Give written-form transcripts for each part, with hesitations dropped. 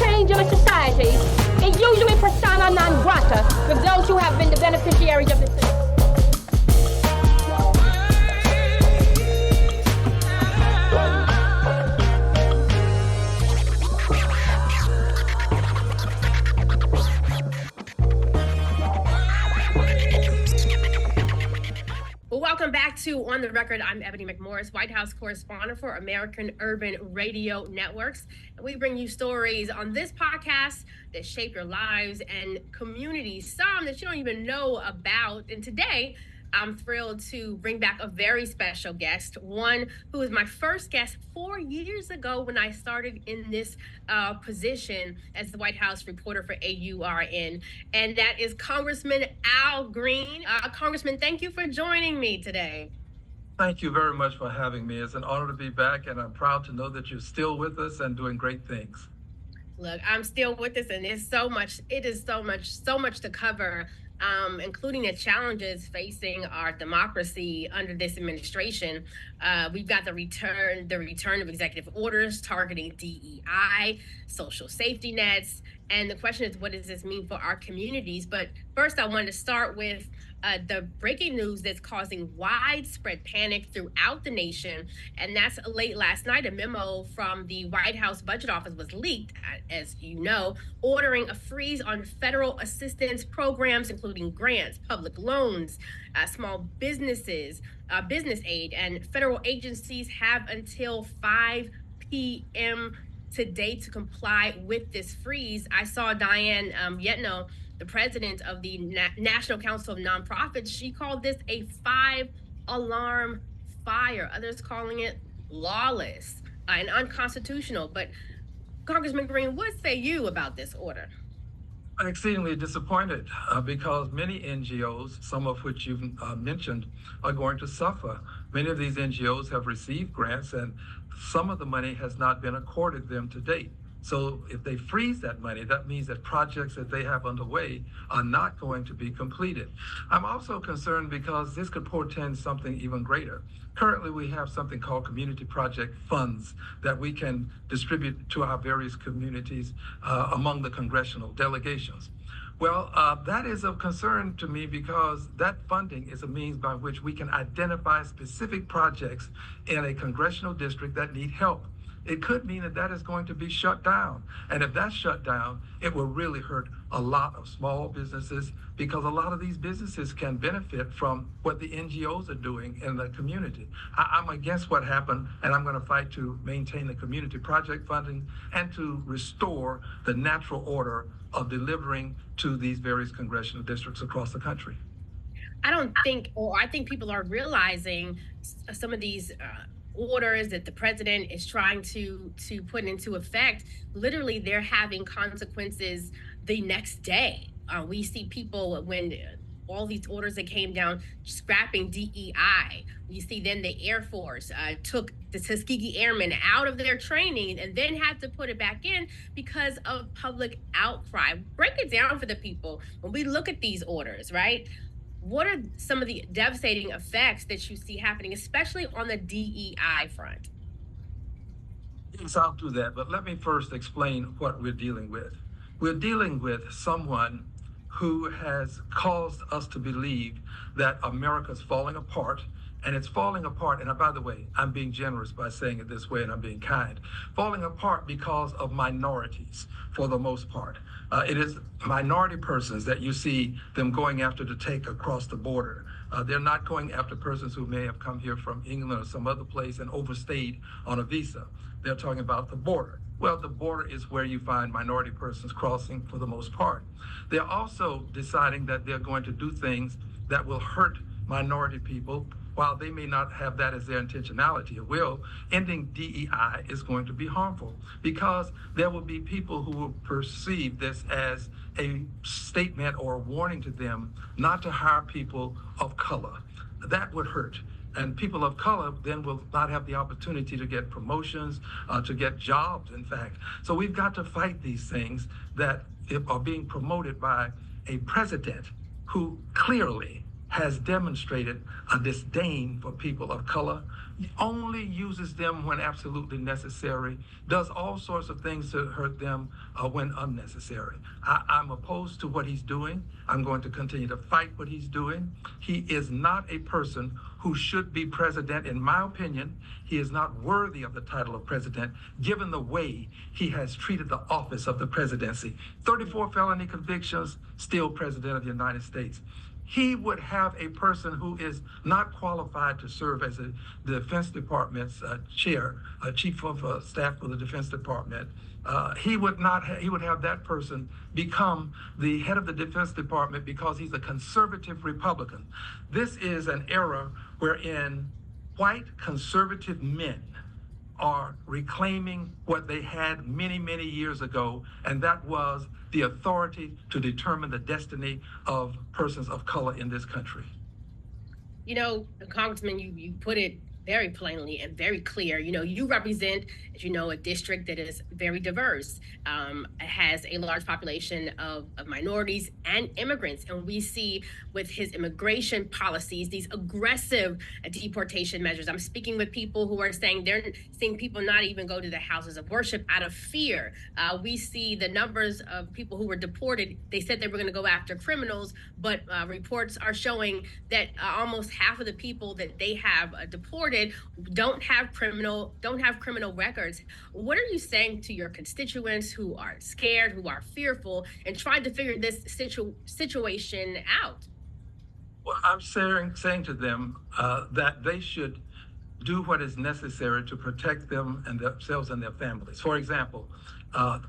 change in a society is usually persona non grata with those who have been the beneficiaries of the system. Welcome back to On the Record. I'm Ebony McMorris, White House correspondent for American Urban Radio Networks. And we bring you stories on this podcast that shape your lives and communities, some that you don't even know about. And today, I'm thrilled to bring back a very special guest, one who was my first guest 4 years ago when I started in this position as the White House reporter for AURN, and that is Congressman Al Green. Congressman, thank you for joining me today. Thank you very much for having me. It's an honor to be back, and I'm proud to know that you're still with us and doing great things. Look, I'm still with us, and it's so much to cover. Including the challenges facing our democracy under this administration. We've got the return of executive orders targeting DEI, social safety nets, and the question is, what does this mean for our communities? But first, I wanted to start with the breaking news that's causing widespread panic throughout the nation. And that's late last night, a memo from the White House Budget Office was leaked, as you know, ordering a freeze on federal assistance programs, including grants, public loans, small businesses, business aid, and federal agencies have until 5 p.m. today to comply with this freeze. I saw Diane Yetno, the president of the National Council of Nonprofits. She called this a 5-alarm fire. Others calling it lawless and unconstitutional. But Congressman Green, what say you about this order? I'm exceedingly disappointed because many NGOs, some of which you've mentioned, are going to suffer. Many of these NGOs have received grants, and some of the money has not been accorded them to date. So if they freeze that money, that means that projects that they have underway are not going to be completed. I'm also concerned because this could portend something even greater. Currently, we have something called community project funds that we can distribute to our various communities among the congressional delegations. Well, that is of concern to me because that funding is a means by which we can identify specific projects in a congressional district that need help. It could mean that is going to be shut down. And if that's shut down, it will really hurt a lot of small businesses because a lot of these businesses can benefit from what the NGOs are doing in the community. I'm against what happened, and I'm going to fight to maintain the community project funding and to restore the natural order of delivering to these various congressional districts across the country. I think people are realizing some of these orders that the president is trying to put into effect. Literally, they're having consequences the next day. We see people, when all these orders that came down, scrapping DEI. We see then the Air Force took the Tuskegee Airmen out of their training and then had to put it back in because of public outcry. Break it down for the people. When we look at these orders, right? What are some of the devastating effects that you see happening, especially on the DEI front? Yes, I'll do that. But let me first explain what we're dealing with. We're dealing with someone who has caused us to believe that America's falling apart, and it's falling apart. And by the way, I'm being generous by saying it this way, and I'm being kind. Falling apart because of minorities, for the most part. It is minority persons that you see them going after to take across the border. They're not going after persons who may have come here from England or some other place and overstayed on a visa. They're talking about the border. Well, the border is where you find minority persons crossing for the most part. They're also deciding that they're going to do things that will hurt minority people. While they may not have that as their intentionality, it will. Ending DEI is going to be harmful because there will be people who will perceive this as a statement or a warning to them not to hire people of color. That would hurt. And people of color then will not have the opportunity to get promotions, to get jobs, in fact. So we've got to fight these things that are being promoted by a president who clearly has demonstrated a disdain for people of color, only uses them when absolutely necessary, does all sorts of things to hurt them when unnecessary. I'm opposed to what he's doing. I'm going to continue to fight what he's doing. He is not a person who should be president, in my opinion. He is not worthy of the title of president, given the way he has treated the office of the presidency. 34 felony convictions, still president of the United States. He would have a person who is not qualified to serve as the Defense Department's chair, chief of staff for the Defense Department. He would have that person become the head of the Defense Department because he's a conservative Republican. This is an era wherein white conservative men are reclaiming what they had many, many years ago, and that was the authority to determine the destiny of persons of color in this country. You know, Congressman, you put it very plainly and very clear. You know, you represent, as you know, a district that is very diverse, has a large population of minorities and immigrants. And we see with his immigration policies, these aggressive deportation measures. I'm speaking with people who are saying they're seeing people not even go to the houses of worship out of fear. We see the numbers of people who were deported. They said they were going to go after criminals, but reports are showing that almost half of the people that they have deported don't have criminal records. What are you saying to your constituents who are scared, who are fearful, and trying to figure this situation out? Well, I'm saying to them that they should do what is necessary to protect them and themselves and their families. For example,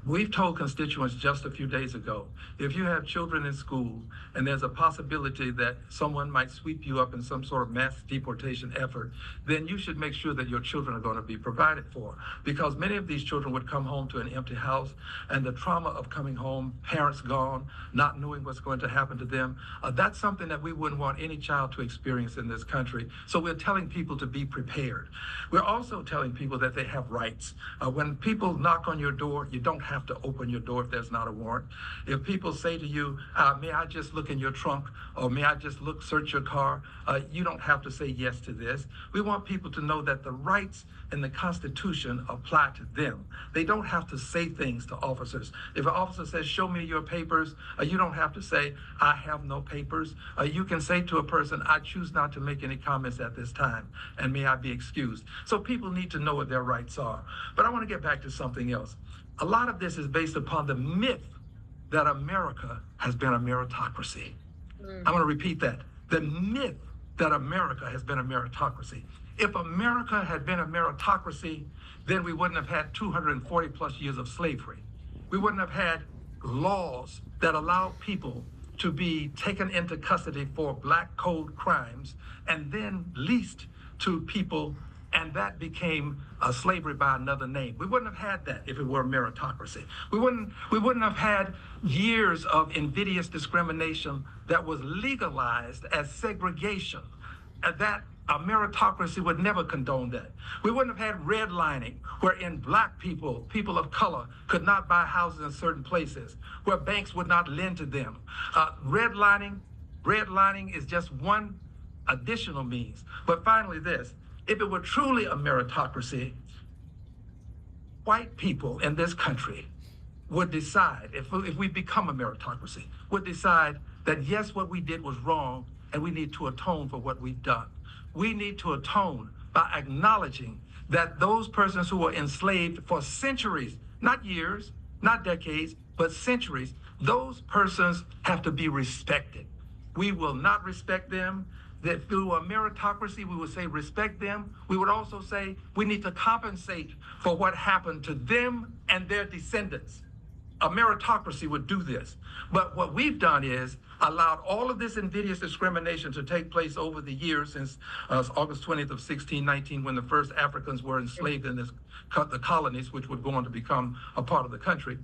we've told constituents just a few days ago, if you have children in school and there's a possibility that someone might sweep you up in some sort of mass deportation effort, then you should make sure that your children are going to be provided for. Because many of these children would come home to an empty house, and the trauma of coming home, parents gone, not knowing what's going to happen to them, that's something that we wouldn't want any child to experience in this country. So we're telling people to be prepared. We're also telling people that they have rights. When people knock on your door, you don't have to open your door if there's not a warrant. If people say to you, may I just look in your trunk, or may I just search your car, you don't have to say yes to this. We want people to know that the rights in the Constitution apply to them. They don't have to say things to officers. If an officer says, show me your papers, you don't have to say, I have no papers. You can say to a person, I choose not to make any comments at this time, and may I be excused. So people need to know what their rights are. But I want to get back to something else. A lot of this is based upon the myth that America has been a meritocracy. I'm going to repeat that. The myth that America has been a meritocracy. If America had been a meritocracy, then we wouldn't have had 240 plus years of slavery. We wouldn't have had laws that allowed people to be taken into custody for black code crimes and then leased to people, and that became slavery by another name. We wouldn't have had that if it were a meritocracy. We wouldn't have had years of invidious discrimination that was legalized as segregation, and that a meritocracy would never condone that. We wouldn't have had redlining, wherein black people, people of color, could not buy houses in certain places, where banks would not lend to them. Redlining is just one additional means. But finally this, if it were truly a meritocracy, white people in this country would decide, if we become a meritocracy, would decide that yes, what we did was wrong, and we need to atone for what we've done. We need to atone by acknowledging that those persons who were enslaved for centuries, not years, not decades, but centuries, those persons have to be respected. We will not respect them. That through a meritocracy, we would say respect them. We would also say we need to compensate for what happened to them and their descendants. A meritocracy would do this. But what we've done is allowed all of this invidious discrimination to take place over the years since August 20th of 1619, when the first Africans were enslaved in the colonies, which would go on to become a part of the country.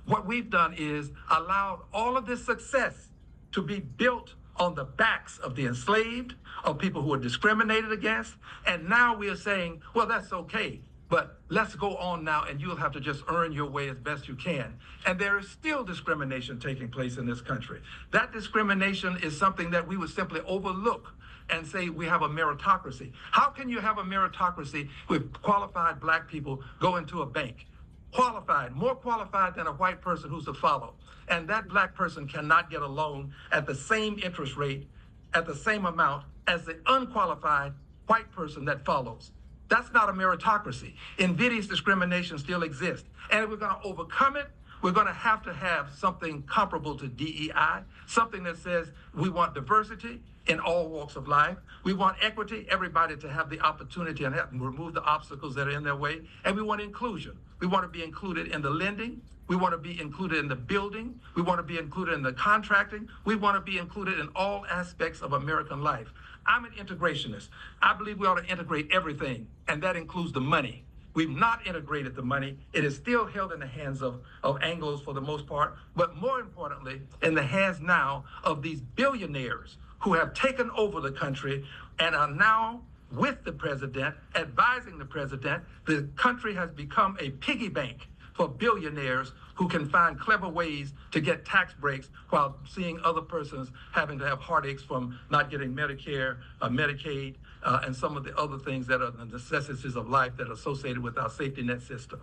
What we've done is allowed all of this success to be built on the backs of the enslaved, of people who are discriminated against. And now we are saying, well, that's okay. But let's go on now, and you'll have to just earn your way as best you can. And there is still discrimination taking place in this country. That discrimination is something that we would simply overlook and say we have a meritocracy. How can you have a meritocracy with qualified black people go into a bank? Qualified, more qualified than a white person who's to follow. And that black person cannot get a loan at the same interest rate, at the same amount as the unqualified white person that follows. That's not a meritocracy. Invidious discrimination still exists. And if we're going to overcome it, we're going to have something comparable to DEI, something that says we want diversity in all walks of life. We want equity, everybody to have the opportunity and remove the obstacles that are in their way. And we want inclusion. We want to be included in the lending. We want to be included in the building. We want to be included in the contracting. We want to be included in all aspects of American life. I'm an integrationist. I believe we ought to integrate everything, and that includes the money. We've not integrated the money. It is still held in the hands of Anglos for the most part, but more importantly, in the hands now of these billionaires who have taken over the country and are now with the president, advising the president. The country has become a piggy bank for billionaires who can find clever ways to get tax breaks while seeing other persons having to have heartaches from not getting Medicare, Medicaid, and some of the other things that are the necessities of life that are associated with our safety net system.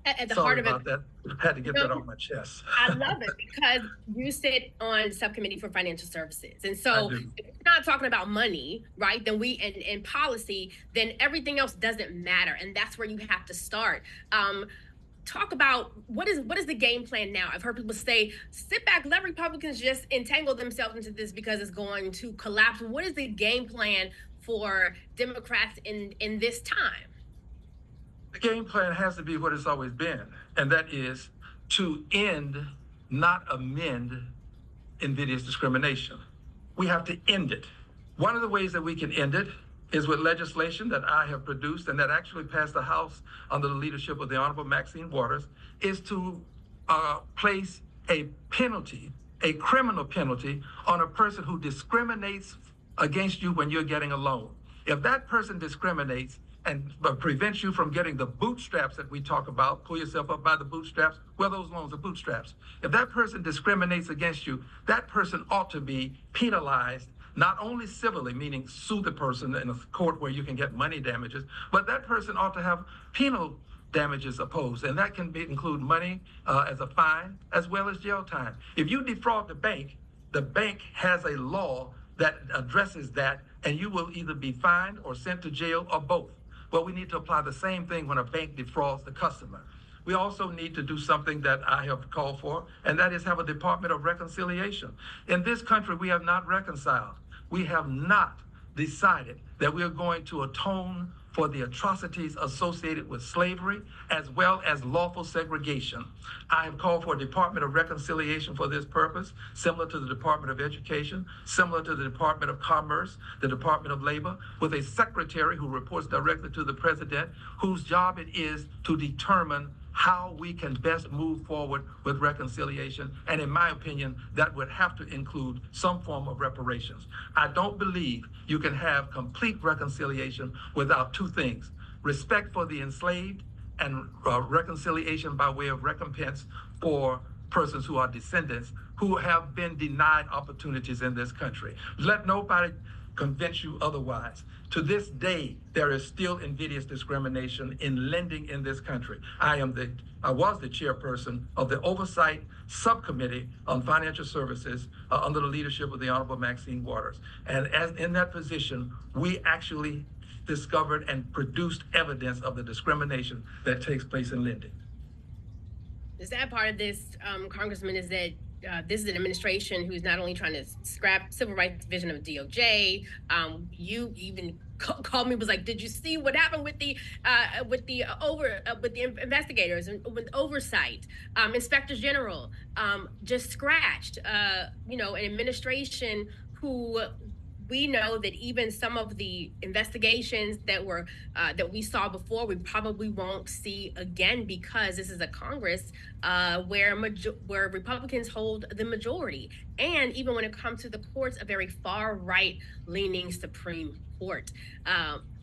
At the Sorry heart of about it, that. Had to get that off my chest. I love it because you sit on subcommittee for financial services. And so if we're not talking about money, right, then and policy, then everything else doesn't matter. And that's where you have to start. Talk about what is the game plan now? I've heard people say, sit back, let Republicans just entangle themselves into this because it's going to collapse. What is the game plan for Democrats in this time? The game plan has to be what it's always been, and that is to end, not amend, invidious discrimination. We have to end it. One of the ways that we can end it is with legislation that I have produced and that actually passed the House under the leadership of the Honorable Maxine Waters, is to place a penalty, a criminal penalty, on a person who discriminates against you when you're getting a loan. If that person discriminates and prevents you from getting the bootstraps that we talk about, pull yourself up by the bootstraps, well, those loans are bootstraps. If that person discriminates against you, that person ought to be penalized, not only civilly, meaning sue the person in a court where you can get money damages, but that person ought to have penal damages opposed, and that can include money as a fine, as well as jail time. If you defraud the bank has a law that addresses that, and you will either be fined or sent to jail or both. Well, we need to apply the same thing when a bank defrauds the customer. We also need to do something that I have called for, and that is have a Department of Reconciliation. In this country, we have not reconciled. We have not decided that we are going to atone for the atrocities associated with slavery, as well as lawful segregation. I have called for a Department of Reconciliation for this purpose, similar to the Department of Education, similar to the Department of Commerce, the Department of Labor, with a secretary who reports directly to the president, whose job it is to determine how we can best move forward with reconciliation. And in my opinion, that would have to include some form of reparations. I don't believe you can have complete reconciliation without two things: respect for the enslaved and reconciliation by way of recompense for persons who are descendants who have been denied opportunities in this country. Let nobody convince you otherwise. To this day, there is still invidious discrimination in lending in this country. I was the chairperson of the Oversight Subcommittee on Financial Services under the leadership of the Honorable Maxine Waters. And as in that position, we actually discovered and produced evidence of the discrimination that takes place in lending. The sad part of this, Congressman, is that this is an administration who's not only trying to scrap civil rights division of DOJ. You even called me, was like, "Did you see what happened with the investigators and with oversight, inspectors general, just scratched, an administration who." We know that even some of the investigations that we saw before, we probably won't see again, because this is a Congress where Republicans hold the majority. And even when it comes to the courts, a very far right leaning Supreme support.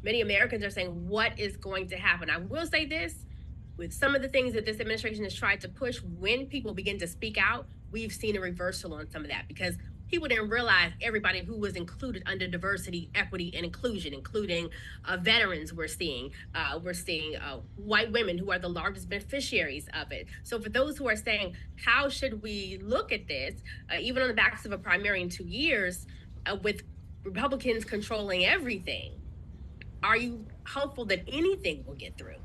Many Americans are saying, what is going to happen? I will say this, with some of the things that this administration has tried to push, when people begin to speak out, we've seen a reversal on some of that, because people didn't realize everybody who was included under diversity, equity, and inclusion, including veterans. We're seeing white women who are the largest beneficiaries of it. So for those who are saying, how should we look at this, even on the backs of a primary in 2 years, with Republicans controlling everything, are you hopeful that anything will get through?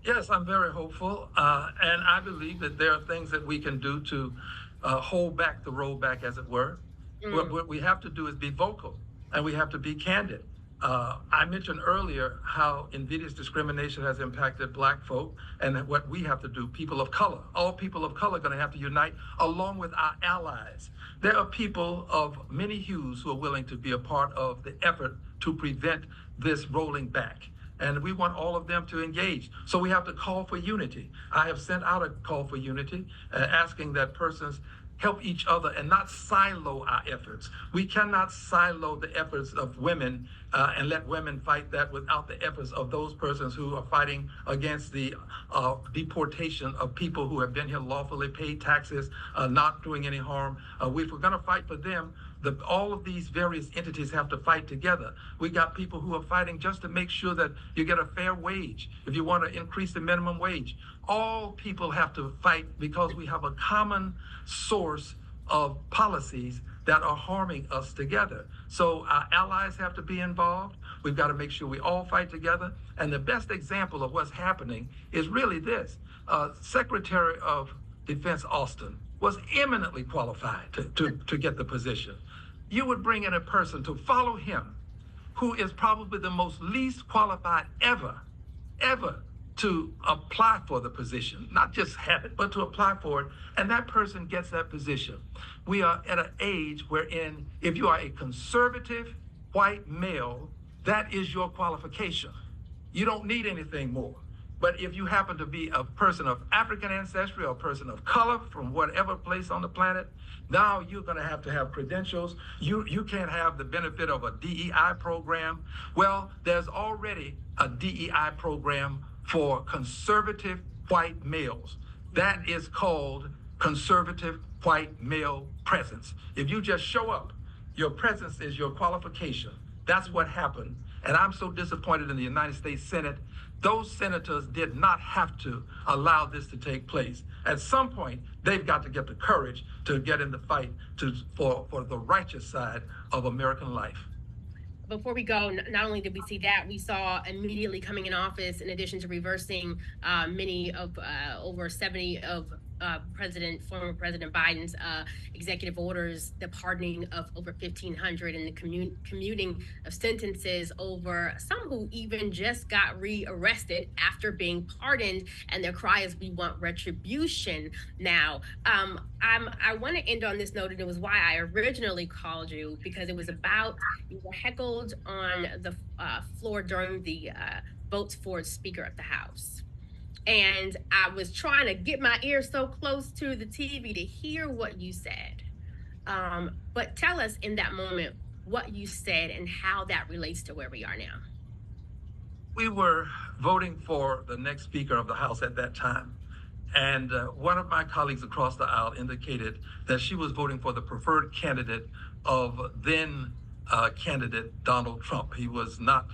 Yes, I'm very hopeful, and I believe that there are things that we can do to hold back the rollback, as it were. What we have to do is be vocal, and we have to be candid. I mentioned earlier how invidious discrimination has impacted Black folk, and what we have to do, people of color. All people of color are going to have to unite along with our allies. There are people of many hues who are willing to be a part of the effort to prevent this rolling back. And we want all of them to engage. So we have to call for unity. I have sent out a call for unity, asking that persons help each other and not silo our efforts. We cannot silo the efforts of women and let women fight that without the efforts of those persons who are fighting against the deportation of people who have been here lawfully, paid taxes, not doing any harm. If we're going to fight for them, all of these various entities have to fight together. We got people who are fighting just to make sure that you get a fair wage. If you want to increase the minimum wage, all people have to fight because we have a common source of policies that are harming us together. So our allies have to be involved. We've got to make sure we all fight together. And the best example of what's happening is really this. Secretary of Defense Austin was eminently qualified to get the position. You would bring in a person to follow him who is probably the most least qualified ever to apply for the position, not just have it, but to apply for it, and that person gets that position. We are at an age wherein if you are a conservative white male, that is your qualification. You don't need anything more. But if you happen to be a person of African ancestry or a person of color from whatever place on the planet, now you're going to have credentials. You can't have the benefit of a DEI program. Well, there's already a DEI program for conservative white males. That is called conservative white male presence. If you just show up, your presence is your qualification. That's what happened. And I'm so disappointed in the United States Senate. Those senators did not have to allow this to take place. At some point, they've got to get the courage to get in the fight for the righteous side of American life. Before we go, not only did we see that, we saw immediately coming in office, in addition to reversing many of over 70 of former President Biden's executive orders, the pardoning of over 1,500 and the commuting of sentences over some who even just got rearrested after being pardoned, and their cry is, we want retribution now. I want to end on this note, and it was why I originally called you, because it was about, you were heckled on the floor during the votes for Speaker of the House. And I was trying to get my ear so close to the TV to hear what you said. But tell us in that moment what you said and how that relates to where we are now. We were voting for the next Speaker of the House at that time. And one of my colleagues across the aisle indicated that she was voting for the preferred candidate of then candidate Donald Trump. He was not,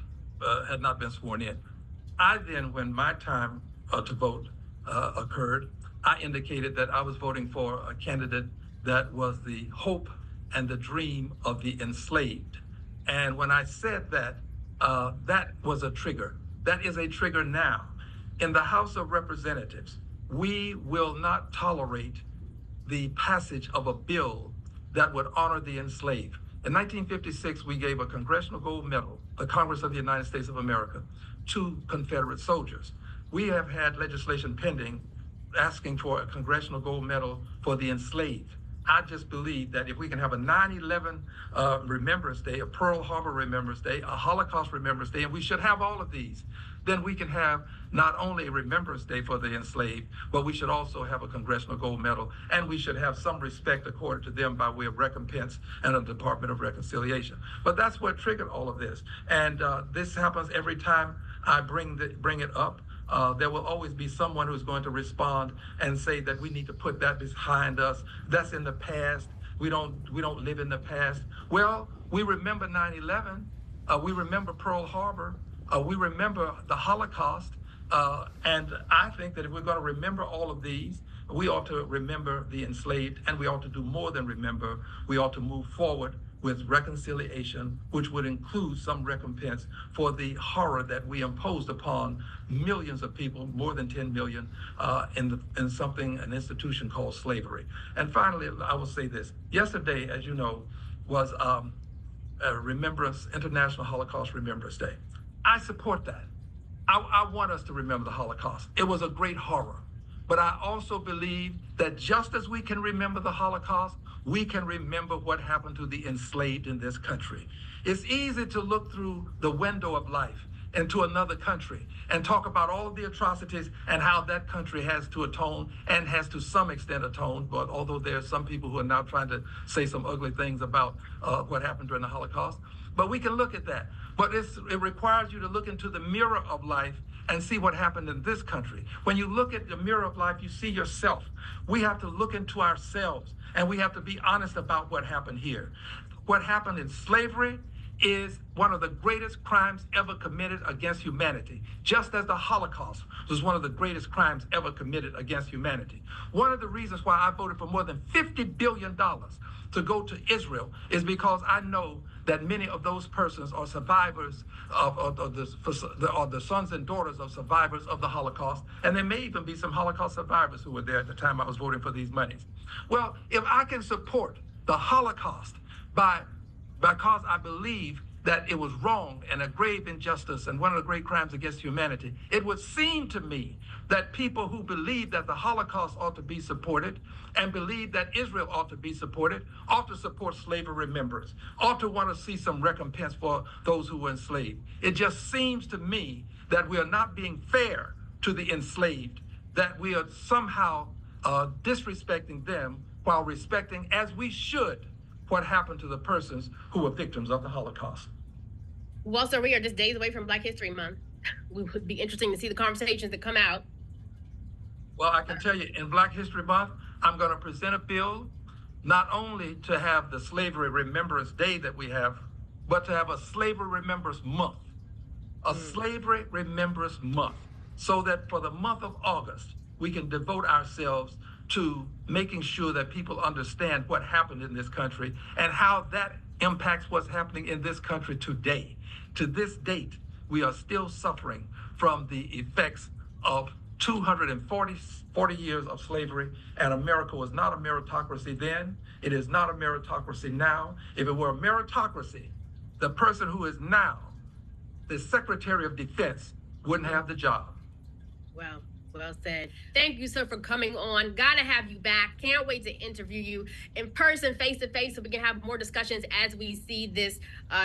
had not been sworn in. I then, when my time to vote occurred, I indicated that I was voting for a candidate that was the hope and the dream of the enslaved. And when I said that, that was a trigger. That is a trigger now. In the House of Representatives, we will not tolerate the passage of a bill that would honor the enslaved. In 1956, we gave a Congressional Gold Medal, the Congress of the United States of America, to Confederate soldiers. We have had legislation pending asking for a Congressional Gold Medal for the enslaved. I just believe that if we can have a 9/11 Remembrance Day, a Pearl Harbor Remembrance Day, a Holocaust Remembrance Day, and we should have all of these, then we can have not only a Remembrance Day for the enslaved, but we should also have a Congressional Gold Medal, and we should have some respect accorded to them by way of recompense and a Department of Reconciliation. But that's what triggered all of this. And this happens every time I bring it up. There will always be someone who's going to respond and say that we need to put that behind us. That's in the past. We don't live in the past. Well, we remember 9/11. We remember Pearl Harbor. We remember the Holocaust. And I think that if we're going to remember all of these, we ought to remember the enslaved, and we ought to do more than remember. We ought to move forward with reconciliation, which would include some recompense for the horror that we imposed upon millions of people, more than 10 million, in an institution called slavery. And finally, I will say this. Yesterday, as you know, was a International Holocaust Remembrance Day. I support that. I want us to remember the Holocaust. It was a great horror. But I also believe that just as we can remember the Holocaust, we can remember what happened to the enslaved in this country. It's easy to look through the window of life into another country and talk about all of the atrocities and how that country has to atone and has to some extent atoned. But although there are some people who are now trying to say some ugly things about what happened during the Holocaust, but we can look at that. But it requires you to look into the mirror of life and see what happened in this country. When you look at the mirror of life, you see yourself. We have to look into ourselves, and we have to be honest about what happened here. What happened in slavery is one of the greatest crimes ever committed against humanity, just as the Holocaust was one of the greatest crimes ever committed against humanity. One of the reasons why I voted for more than $50 billion to go to Israel is because I know that many of those persons are survivors of the sons and daughters of survivors of the Holocaust, and there may even be some Holocaust survivors who were there at the time I was voting for these monies. Well, if I can support the Holocaust because I believe that it was wrong and a grave injustice and one of the great crimes against humanity, it would seem to me that people who believe that the Holocaust ought to be supported and believe that Israel ought to be supported ought to support slavery remembrance, ought to want to see some recompense for those who were enslaved. It just seems to me that we are not being fair to the enslaved, that we are somehow disrespecting them while respecting, as we should, what happened to the persons who were victims of the Holocaust. Well, sir, we are just days away from Black History Month. It would be interesting to see the conversations that come out. Well, I can tell you, in Black History Month, I'm going to present a bill not only to have the Slavery Remembrance Day that we have, but to have a Slavery Remembrance Month. A Slavery Remembrance Month, so that for the month of August, we can devote ourselves to making sure that people understand what happened in this country and how that impacts what's happening in this country today. To this date, we are still suffering from the effects of 240 years of slavery, and America was not a meritocracy then. It is not a meritocracy now. If it were a meritocracy, the person who is now the Secretary of Defense wouldn't have the job. Wow. Well said. Thank you, sir, for coming on. Gotta have you back. Can't wait to interview you in person, face to face, so we can have more discussions as we see this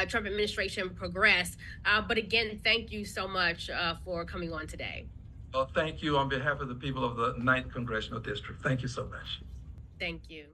Trump administration progress. But again, thank you so much for coming on today. Well, thank you on behalf of the people of the 9th Congressional District. Thank you so much. Thank you.